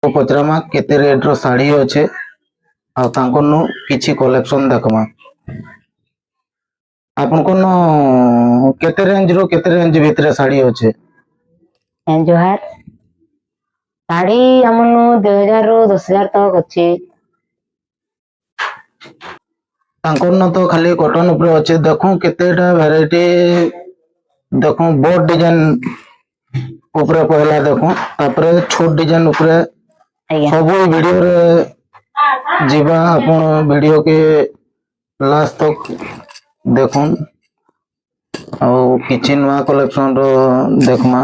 पचरामा केते रेट रो साड़ी अच्छे आ तांकनु किछि कलेक्शन देखमा। आपन कोन केते रेंज भितरे साड़ी अच्छे? जोहार साड़ी हमनु 2000 रो 10,000 तक अच्छे। तांकनु तो खाली कॉटन ऊपर अच्छे देखो केतेटा वैरायटी देखो बोर्ड डिजाइन ऊपर पहला देखो तापरे छोट डिजाइन ऊपर सब वीडियो रे जीवा अपन वीडियो के लास्ट तक देखुन ଆଉ କିଛି ନୂଆ କଲେକ୍ସନ ର ଦେଖମା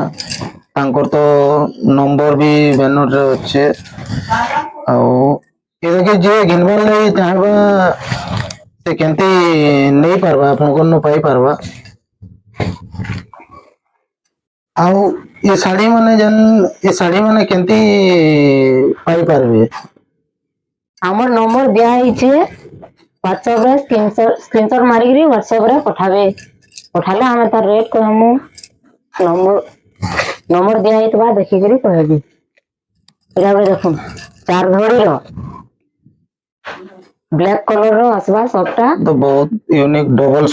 ତାଙ୍କର ତ ନମ୍ବର ବି ବ୍ୟାନର ରେ ଅଛି ଆଉ ଏକି ଯେ ଘିନବାର ଲାଗି ଚାହିଁବା ସେ କେମିତି ନେଇ ପାରବା ଆପଣଙ୍କର ନ ପାଇ ପାରବା ଆଉ ये साड़ी माने केंती पाई पारबे? हमर नंबर दिया हिचे व्हाट्सएप रे स्क्रीनशॉट मारी करी व्हाट्सएप रे पठाले हमें तार रेट कहमु नंबर दिया हितबा देखि करी कहबी। एला बे देखुन चार धड़ी रो ब्लैक कलर रो आसबा सबटा तो बहुत यूनिक डबल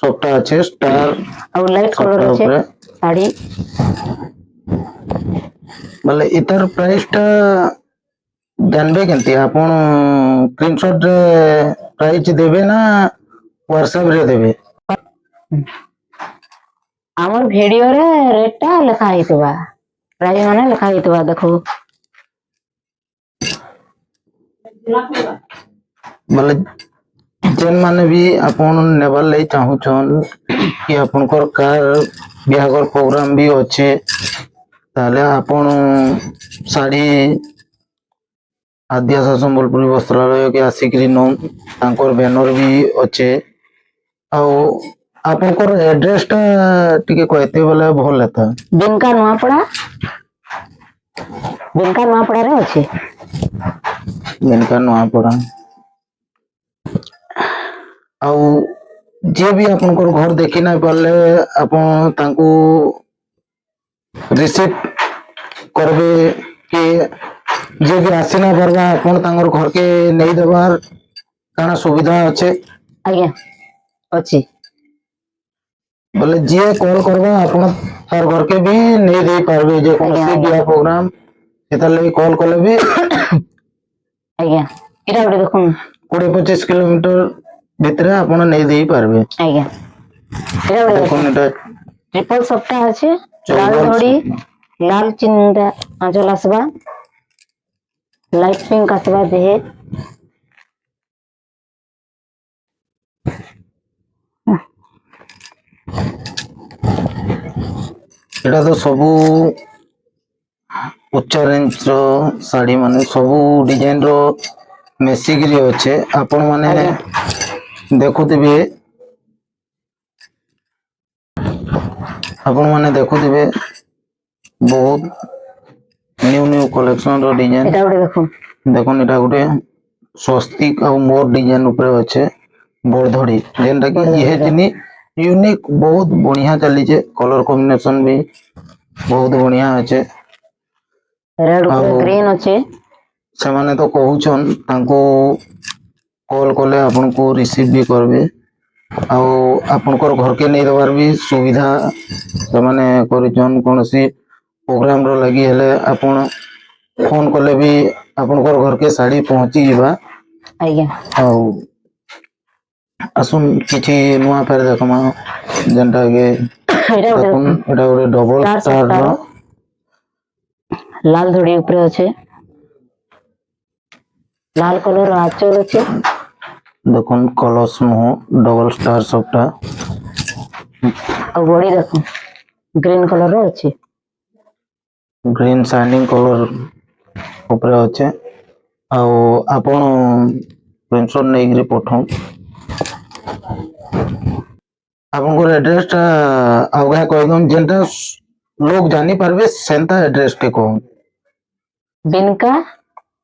सबटा अच्छे स्टार और लाइट कलर अच्छे साड़ी मतलब इतर प्राइस टा जानबे केंती आपण स्क्रीनशॉट रे प्राइस देबे ना व्हाट्सएप रे देबे? हमर वीडियो रे रेट टा लिखा हितबा प्राइस माने लिखा हितबा देखो मतलब जेन माने भी आपण नेबर ले चाहू छन कि आपनकर कार बिहागर प्रोग्राम भी अच्छे ताले आपण साड़ी आदिवासी संबलपुरी वस्त्रालय के आसिकरी नो तांकर बैनर भी अच्छे ଆଉ ଆପଣଙ୍କର एड्रेस टा टिके कहते बोले भल हेता। बिनका नुआपड़ा रे अच्छे बिनका नुआपड़ा ଆଉ जे भी आपनकर घर देखि ना पाले आपण तांको रिसीव करबे कि जे भी आसी ना परबा आपण तांगर घर के नहीं देबार काना सुविधा अच्छे? आज्ञा अच्छी बोले जी कॉल करबा आपण तार घर के भी नहीं दे पारबे जे कौन से बिया प्रोग्राम एता लई कॉल कले भी आज्ञा एटा बडे देखुन 20-25 किलोमीटर भितरे आपण नहीं दे पारबे। आज्ञा एटा बडे देखुन एटा ट्रिपल सप्ता আছে लाल धड़ी लाल चिन्हटा आंचल आसबा लाइट पिंक आसबा देहे एटा तो सबू उच्च रेंज रो साड़ी माने सबू डिजाइन रो मेसिकरी अच्छे आपण माने देखुथिबे आपण माने देखुथिबे बहुत न्यू कलेक्शन रो डिजाइन एटा बडे देखुन एटा गुटे स्वस्तिक और मोर डिजाइन ऊपर अच्छे बोर धड़ी जेनटा कि ये जिनी यूनिक बहुत बढ़िया चली छे कलर कॉम्बिनेशन भी बहुत बढ़िया अच्छे रेड ऊपर ग्रीन अच्छे से माने तो कहूछन तांको कॉल कले आपन को रिसीव भी करबे आ आपनकर घर के नहीं देवार भी सुविधा से माने करिछन कोनसी प्रोग्राम रो लगी हेले आपन फोन कले भी आपनकर घर के साड़ी पहुंची जीवा। आज्ञा आ असुन किछि नुआ फेर देखमा जेंटा के देखुन एटा ओरे डबल स्टार रो लाल धड़ी ऊपर अच्छे लाल कलर आचल अच्छे देखुन कलर्स नो डबल स्टार सबटा और बॉडी देखो ग्रीन कलर रो अच्छे ग्रीन शाइनिंग कलर ऊपर अच्छे आ आपण पेंशन नहीं गिरी पठो आपनकर एड्रेस टा आउगा कहदम जेंटा लोग जानी पारबे सेंता एड्रेस टे को बिनका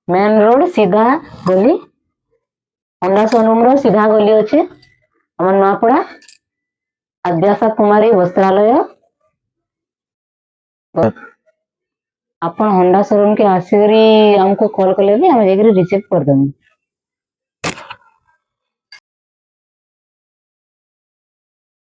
मेन रोड सीधा गली 15 नंबर सीधा गली अच्छे हमर नवापड़ा आद्याशा कुमारी वस्त्रालय ଆପଣ ହଣ୍ଡା ଶୋରୁମ के ଆସିକରି हमको कॉल कले भी हम जाकर रिसीव कर देंगे।